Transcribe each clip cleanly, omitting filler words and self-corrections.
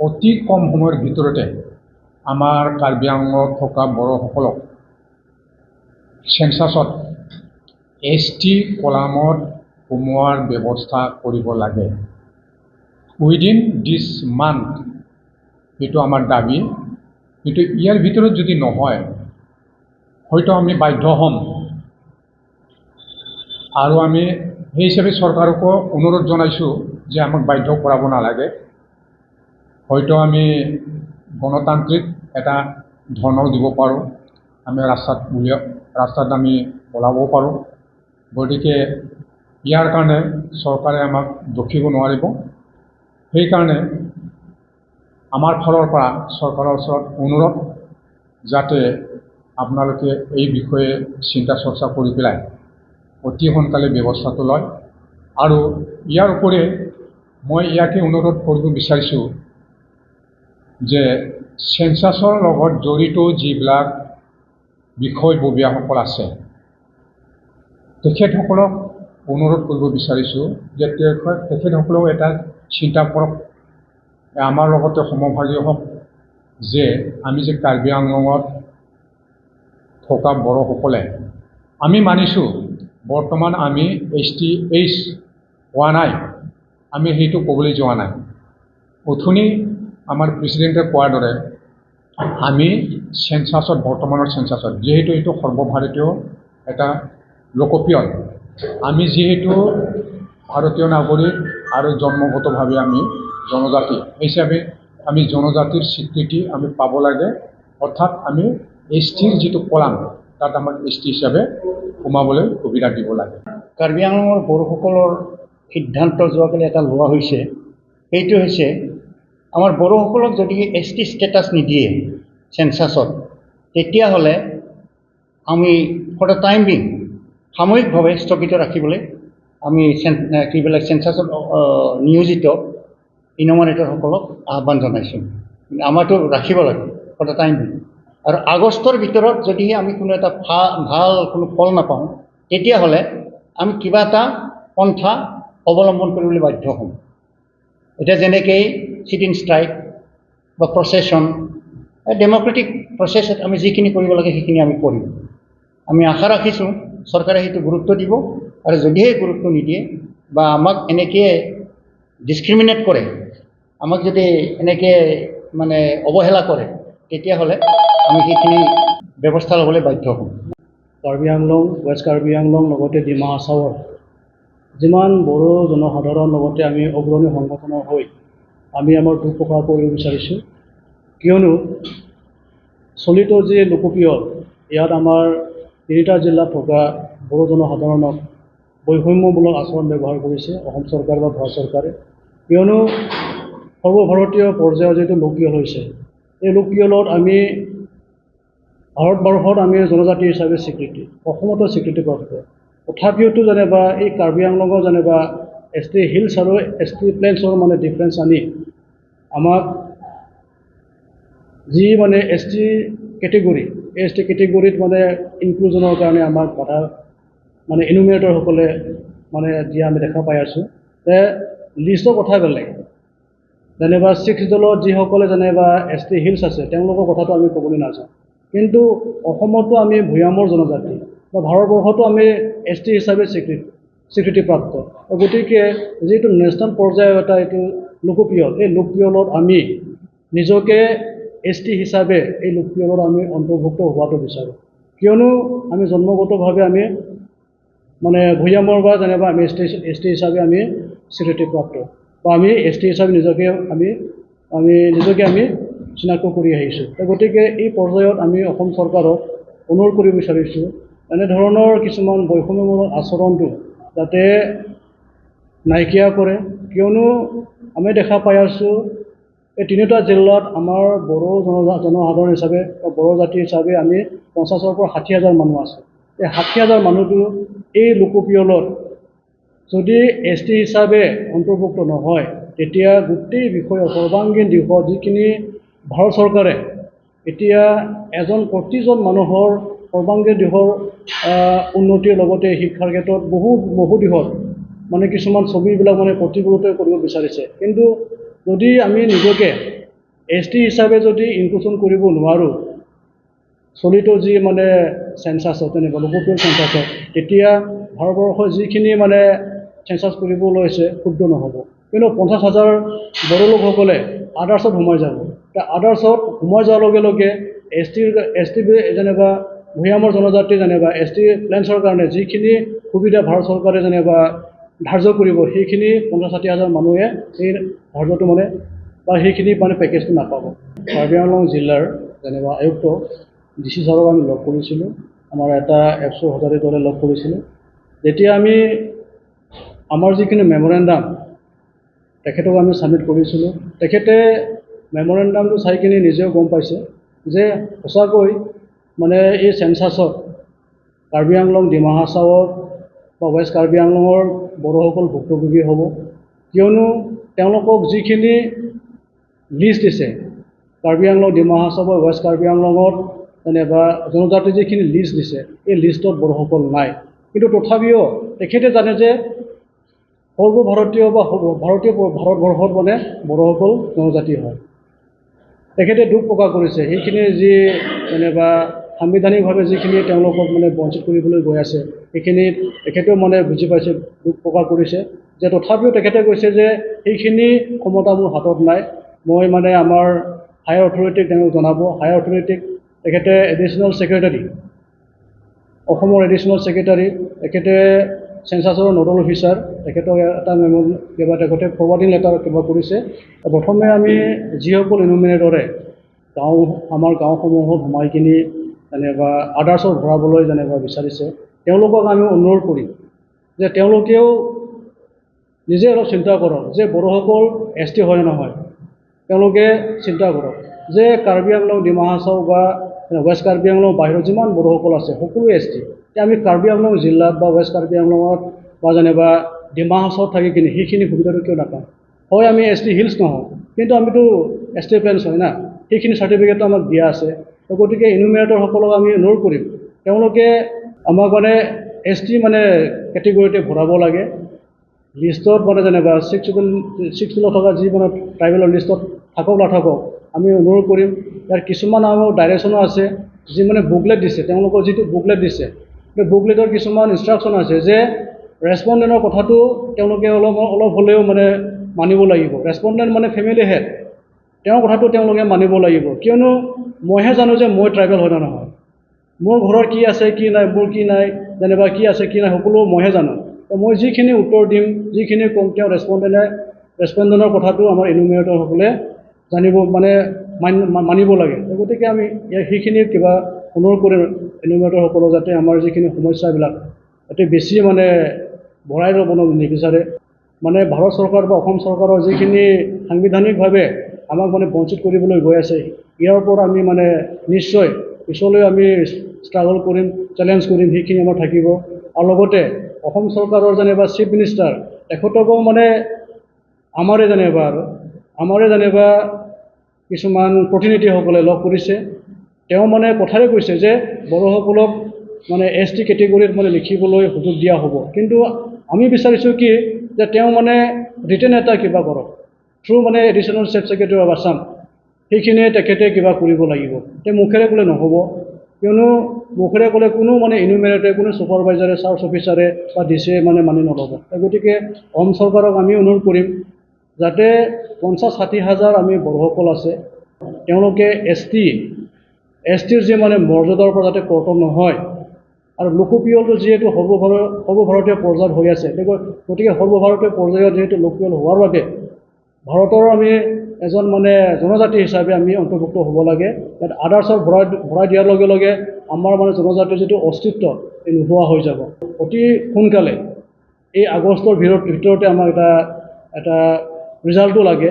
অতি কম সময়ৰ ভিতৰতে আমাৰ কাৰ্বি আংলঙত থকা বড়োসকলক চেঞ্চাছত ST কলামত সোমোৱাৰ ব্যৱস্থা কৰিব লাগে উইদিন দিছ মান্থ। এইটো আমাৰ দাবী। কিন্তু ইয়াৰ ভিতৰত যদি নহয়, হয়তো আমি বাধ্য হ'ম। আৰু আমি সেই হিচাপে চৰকাৰকো অনুৰোধ জনাইছোঁ যে আমাক বাধ্য কৰাব নালাগে। হয়তো আমি গণতান্ত্ৰিক এটা ধৰ্ণাও দিব পাৰোঁ, আমি ৰাস্তাত আমি ওলাব পাৰোঁ। গতিকে ইয়াৰ কাৰণে চৰকাৰে আমাক ৰখিব নোৱাৰিব। সেইকাৰণে আমাৰ ফালৰ পৰা চৰকাৰৰ ওচৰত অনুৰোধ, যাতে আপোনালোকে এই বিষয়ে চিন্তা চৰ্চা কৰি পেলাই অতি সোনকালে ব্যৱস্থাটো লয়। আৰু ইয়াৰ উপৰি মই ইয়াকে অনুৰোধ কৰিব বিচাৰিছোঁ যে চেঞ্চাছৰ লগত জড়িত যিবিলাক বিষয়ববীয়াসকল আছে, তেখেতসকলক অনুৰোধ কৰিব বিচাৰিছোঁ যে তেখেতসকলেও এটা চিন্তা কৰক, আমাৰ লগতে সমভাগী হওক, যে আমি যে কাৰ্বি আংলঙত থকা বড়োসকলে আমি মানিছোঁ বৰ্তমান আমি STH হোৱা নাই, আমি সেইটো ক'বলৈ যোৱা নাই। অথনি আমাৰ প্ৰেচিডেণ্টে কোৱাৰ দৰে আমি চেঞ্চাছত, বৰ্তমানৰ চেঞ্চাছত, যিহেতু এইটো সৰ্বভাৰতীয় এটা লোকপিয়ল, আমি যিহেতু ভাৰতীয় নাগৰিক আৰু জন্মগতভাৱে আমি জনজাতি হিচাপে আমি জনজাতিৰ স্বীকৃতি আমি পাব লাগে। অৰ্থাৎ আমি STৰ যিটো কলাম, তাত আমাক ST হিচাপে সোমাবলৈ সুবিধা দিব লাগে। কাৰ্বি আংলঙৰ বড়োসকলৰ সিদ্ধান্ত যোৱাকালি এটা লোৱা হৈছে, সেইটো হৈছে আমাৰ বড়োসকলক যদি ST ষ্টেটাছ নিদিয়ে চেঞ্চাছত, তেতিয়াহ'লে আমি ফৰ দ্য টাইম বিং সাময়িকভাৱে স্থগিত ৰাখিবলৈ আমি চেঞ্চাছত নিয়োজিত ইন'মিনেটৰসকলক আহ্বান জনাইছোঁ। আমাৰতো ৰাখিব লাগে ফৰ দ্য টাইম বিং। আৰু আগষ্টৰ ভিতৰত যদিহে আমি কোনো এটা ভাল কোনো ফল নাপাওঁ, তেতিয়াহ'লে আমি কিবা এটা পন্থা অৱলম্বন কৰিবলৈ বাধ্য হ'ম। এতিয়া যেনেকৈ চিট ইন ষ্ট্ৰাইক বা প্ৰচেছন, ডেম'ক্ৰেটিক প্ৰচেছত আমি যিখিনি কৰিব লাগে সেইখিনি আমি কৰিম। আমি আশা ৰাখিছোঁ চৰকাৰে সেইটো গুৰুত্ব দিব, আৰু যদিহে গুৰুত্ব নিদিয়ে বা আমাক এনেকৈ ডিছক্ৰিমিনেট কৰে, আমাক যদি এনেকৈ মানে অৱহেলা কৰে, তেতিয়াহ'লে আমি সেইখিনি ব্যৱস্থা ল'বলৈ বাধ্য হ'ম। কাৰ্বি আংলং, ৱেষ্ট কাৰ্বি আংলং, লগতে ডিমা হাছাওৰ যিমান বড়ো জনসাধাৰণ লগতে আমি অগ্ৰণী সংগঠনৰ হৈ আমি আমাৰ দুখ প্ৰকাশ কৰিব বিচাৰিছোঁ। কিয়নো চলিত যি লোকপিয়ল, ইয়াত আমাৰ 3টা জিলাত থকা বড়ো জনসাধাৰণক বৈষম্যমূলক আচৰণ ব্যৱহাৰ কৰিছে অসম চৰকাৰ বা ভাৰত চৰকাৰে। কিয়নো সৰ্বভাৰতীয় পৰ্যায়ৰ যিটো লোকপিয়ল হৈছে, এই লোকপিয়লত আমি ভাৰতবৰ্ষত আমি জনজাতি হিচাপে স্বীকৃতি, অসমতো স্বীকৃতিপ্ৰাপ্ত। তথাপিওতো যেনিবা এই কাৰ্বি আংলঙৰ যেনিবা ST হিলছ আৰু ST প্লেনছৰ মানে ডিফাৰেঞ্চ আনি আমাক যি মানে ST কেটেগৰী, এই ST কেটেগৰীত মানে ইনক্লুজনৰ কাৰণে আমাক বাধা মানে ইন'মিনেটৰসকলে মানে দিয়া আমি দেখা পাই আছোঁ। যে লিষ্টৰ কথা বেলেগ, যেনিবা 6 দলত যিসকলে যেনিবা ST হিলছ আছে তেওঁলোকৰ কথাটো আমি ক'বলৈ নাযাওঁ, কিন্তু অসমতো আমি ভৈয়ামৰ জনজাতি বা ভাৰতবৰ্ষতো আমি ST হিচাপে স্বীকৃতিপ্ৰাপ্ত। গতিকে যিটো নেশ্যনেল পৰ্যায়ৰ এটা এইটো লোকপিয়ল, এই লোকপিয়লত আমি নিজকে ST হিচাপে এই লোকপিয়লত আমি অন্তৰ্ভুক্ত হোৱাটো বিচাৰোঁ। কিয়নো আমি জন্মগতভাৱে আমি মানে ভৈয়ামৰ বা যেনিবা আমি ST হিচাপে আমি স্বীকৃতিপ্ৰাপ্ত, বা আমি ST হিচাপে নিজকে আমি চিনাক্ত কৰি আহিছোঁ। গতিকে এই পৰ্যায়ত আমি অসম চৰকাৰক অনুৰোধ কৰিব বিচাৰিছোঁ, এনেধৰণৰ কিছুমান বৈষম্যমূলক আচৰণটো যাতে নাইকিয়া কৰে। কিয়নো আমি দেখা পাই আছোঁ এই 3টা জিলাত আমাৰ বড়ো জনসাধাৰণ হিচাপে বা বড়ো জাতি হিচাপে আমি 50,000 পৰা 60,000 মানুহ আছে। এই 60,000 মানুহটো এই লোকপিয়লত যদি ST হিচাপে অন্তৰ্ভুক্ত নহয়, তেতিয়া গোটেই বিষয়ৰ সৰ্বাংগীন দিশত যিখিনি ভাৰত চৰকাৰে এতিয়া প্ৰতিজন মানুহৰ সৰ্বাংগীন দিশৰ উন্নতিৰ লগতে শিক্ষাৰ ক্ষেত্ৰত বহু দিশত মানে কিছুমান ছবিবিলাক মানে প্ৰতিফলিত কৰিব বিচাৰিছে। কিন্তু যদি আমি নিজকে ST হিচাপে যদি ইনক্লুজন কৰিব নোৱাৰোঁ চলিত যি মানে চেঞ্চাছত যেনেবা লোকপিয়ল চেঞ্চাছত তেতিয়া ভাৰতবৰ্ষৰ যিখিনি মানে চেঞ্চাছ কৰিব লৈছে শুদ্ধ নহ'ব কিন্তু 50,000 বড়ো লোকসকলে আদাৰ্ছত সোমাই যাব আদাৰ্ছত সোমাই যোৱাৰ লগে লগে এছ টি যেনিবা ভূঞামৰ জনজাতি যেনিবা ST প্লেন্সৰ কাৰণে যিখিনি সুবিধা ভাৰত চৰকাৰে যেনিবা ধাৰ্য কৰিব সেইখিনি 50-60,000 মানুহে সেই ধাৰ্যটো মানে বা সেইখিনি মানে পেকেজটো নাপাব কাৰ্বি আংলং জিলাৰ যেনিবা আয়ুক্ত DC ছাৰক আমি লগ কৰিছিলোঁ আমাৰ এটা এপছৰ সজাৰি দলে লগ কৰিছিলোঁ যেতিয়া আমি আমাৰ যিখিনি মেমৰেণ্ডাম তেখেতক আমি ছাবমিট কৰিছিলোঁ তেখেতে মেমৰেণ্ডামটো চাই কিনে নিজেও গম পাইছে যে সঁচাকৈ মানে এই চেঞ্চাছত কাৰ্বি আংলং ডিমা হাছাওৰ বা ৱেষ্ট কাৰ্বি আংলঙৰ বড়োসকল ভুক্তভোগী হ'ব কিয়নো তেওঁলোকক যিখিনি লিষ্ট দিছে কাৰ্বি আংলং ডিমা হাছাও বা ৱেষ্ট কাৰ্বি আংলঙত যেনিবা জনজাতি যিখিনি লিষ্ট দিছে এই লিষ্টত বড়োসকল নাই কিন্তু তথাপিও তেখেতে জানে যে সৰ্বভাৰতীয় বা ভাৰতবৰ্ষত মানে বড়োসকল জনজাতি হয় তেখেতে দুখ প্ৰকাশ কৰিছে সেইখিনি যি যেনিবা সাংবিধানিকভাৱে যিখিনি তেওঁলোকক মানে বঞ্চিত কৰিবলৈ গৈ আছে সেইখিনিত তেখেতেও মানে বুজি পাইছে দুখ প্ৰকাশ কৰিছে যে তথাপিও তেখেতে কৈছে যে সেইখিনি ক্ষমতা মোৰ হাতত নাই মই মানে আমাৰ হায়াৰ অথৰিটিক তেওঁক জনাব হায়াৰ অথৰিটিক তেখেতে এডিশ্যনেল ছেক্ৰেটাৰী অসমৰ এডিশ্যনেল ছেক্ৰেটাৰী তেখেতে চেঞ্চাছৰ নোডেল অফিচাৰ তেখেতক এটা কিবা তেখেতে ফৰৱাৰ্ডিং লেটাৰ কিবা কৰিছে প্ৰথমে আমি যিসকল ইনুমিনেটৰে আমাৰ গাঁওসমূহত সোমাই কিনি যেনিবা আদাৰ্ছত ভৰাবলৈ যেনিবা বিচাৰিছে তেওঁলোকক আমি অনুৰোধ কৰিম যে তেওঁলোকেও নিজে অলপ চিন্তা কৰক যে বড়োসকল ST হয় নহয় তেওঁলোকে চিন্তা কৰক যে কাৰ্বি আংলং ডিমা হাছাও বা ৱেষ্ট কাৰ্বি আংলং বাহিৰত যিমান বড়োসকল আছে সকলো ST আমি কাৰ্বি আংলং জিলাত বা ৱেষ্ট কাৰ্বি আংলঙত বা যেনিবা ডিমা হাছাওত থাকি কিনে সেইখিনি সুবিধাটো কিয় নাপাওঁ হয় আমি ST হিলছ নহওঁ কিন্তু আমিতো ST প্লেন্স হয় না সেইখিনি চাৰ্টিফিকেটটো আমাক দিয়া আছে গতিকে ইনুমিনেটৰসকলক আমি অনুৰোধ কৰিম তেওঁলোকে আমাক মানে ST মানে কেটেগৰীতে ভৰাব লাগে লিষ্টত মানে যেনিবা 6 থকা যি মানে ট্ৰাইবেলৰ লিষ্টত থাকক নাথাকক আমি অনুৰোধ কৰিম ইয়াৰ কিছুমান আমাৰ ডাইৰেকশ্যনো আছে যি মানে বুকলেট দিছে তেওঁলোকৰ যিটো বুকলেট দিছে সেই বুকলেটৰ কিছুমান ইনষ্ট্ৰাকশ্যন আছে যে ৰেছপণ্ডেণ্টৰ কথাটো তেওঁলোকে অলপ হ'লেও মানে মানিব লাগিব ৰেছপণ্ডেণ্ট মানে ফেমিলি হেড তেওঁৰ কথাটো তেওঁলোকে মানিব লাগিব কিয়নো মইহে জানো যে মই ট্ৰাইবেল হয় নে নহয় মোৰ ঘৰৰ কি আছে কি নাই মোৰ কি নাই যেনিবা কি আছে কি নাই সকলো মইহে জানো মই যিখিনি উত্তৰ দিম যিখিনি কম তেওঁ ৰেছপণ্ডেণ্টৰ কথাটো আমাৰ ইনুমিনেটৰসকলে জানিব মানে মানিব লাগে গতিকে আমি সেইখিনি কিবা অনুৰোধ কৰিম ইনুমিনেটৰসকলক যাতে আমাৰ যিখিনি সমস্যাবিলাক অতি বেছি মানে ভৰাই ল'ব নিবিচাৰে মানে ভাৰত চৰকাৰ বা অসম চৰকাৰৰ যিখিনি সাংবিধানিকভাৱে আমাক মানে বঞ্চিত কৰিবলৈ গৈ আছে ইয়াৰ ওপৰত আমি মানে নিশ্চয় পিছলৈ আমি ষ্ট্ৰাগল কৰিম চেলেঞ্জ কৰিম সেইখিনি আমাৰ থাকিব আৰু লগতে অসম চৰকাৰৰ যেনিবা চিফ মিনিষ্টাৰ তেখেতকো মানে আমাৰে যেনিবা কিছুমান প্ৰতিনিধিসকলে লগ কৰিছে তেওঁ মানে কথাৰে কৈছে যে বড়োসকলক মানে ST কেটেগৰীত মানে লিখিবলৈ সুযোগ দিয়া হ'ব কিন্তু আমি বিচাৰিছোঁ কি যে তেওঁ মানে ৰিটেন এটা কিবা কৰক থ্ৰু মানে additional chief secretary of Assam সেইখিনিয়ে তেখেতে কিবা কৰিব লাগিব তেওঁ মুখেৰে ক'লে নহ'ব কিয়নো মুখেৰে ক'লে কোনো মানে ইনুমিনেটৰে কোনো ছুপাৰভাইজাৰে চাৰ্চ অফিচাৰে বা DCয়ে মানে মানি নল'ব গতিকে অসম চৰকাৰক আমি অনুৰোধ কৰিম যাতে 50-60,000 আমি বড়োসকল আছে তেওঁলোকে STৰ যি মানে মৰ্যাদাৰ পৰা যাতে কৰ্তন নহয় আৰু লোকপিয়লটো যিহেতু সৰ্বভাৰতীয় পৰ্যায়ত হৈ আছে গতিকে সৰ্বভাৰতীয় পৰ্যায়ত যিহেতু লোকপিয়ল হোৱাৰ বাবে ভাৰতৰ আমি এজন মানে জনজাতি হিচাপে আমি অন্তৰ্ভুক্ত হ'ব লাগে ইয়াত আদাৰ্ছত ভৰাই দিয়াৰ লগে লগে আমাৰ মানে জনজাতিৰ যিটো অস্তিত্ব এই নোহোৱা হৈ যাব অতি সোনকালে এই আগষ্টৰ ভিতৰতে আমাক এটা ৰিজাল্টটো লাগে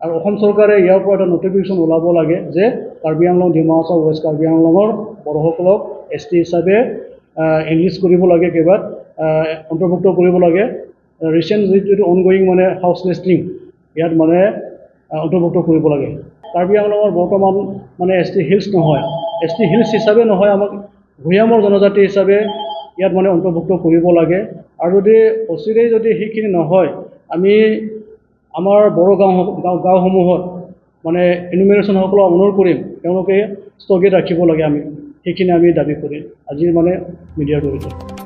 আৰু অসম চৰকাৰে ইয়াৰ পৰা এটা নটিফিকেশ্যন ওলাব লাগে যে কাৰ্বি আংলং ডিমা হাছাও ৱেষ্ট কাৰ্বি আংলঙৰ বড়োসকলক ST হিচাপে এনলিষ্ট কৰিব লাগে কিবাত অন্তৰ্ভুক্ত কৰিব লাগে ৰিচেণ্ট যিটো অনগয়িং মানে হাউচ লিষ্টিং ইয়াত মানে অন্তৰ্ভুক্ত কৰিব লাগে কাৰ্বি আংলঙৰ বৰ্তমান মানে ST হিলছ নহয় ST হিলছ হিচাপে নহয় আমাক ভূঞামৰ জনজাতি হিচাপে ইয়াত মানে অন্তৰ্ভুক্ত কৰিব লাগে আৰু যদি অচিৰেই যদি সেইখিনি নহয় আমি আমাৰ বড়ো গাঁওসমূহত মানে ইনুমেৰেশ্যনসকলক অনুৰোধ কৰিম তেওঁলোকে স্থগিত ৰাখিব লাগে, সেইখিনি আমি দাবী কৰিম আজিৰ মানে মিডিয়াৰ জৰিয়তে।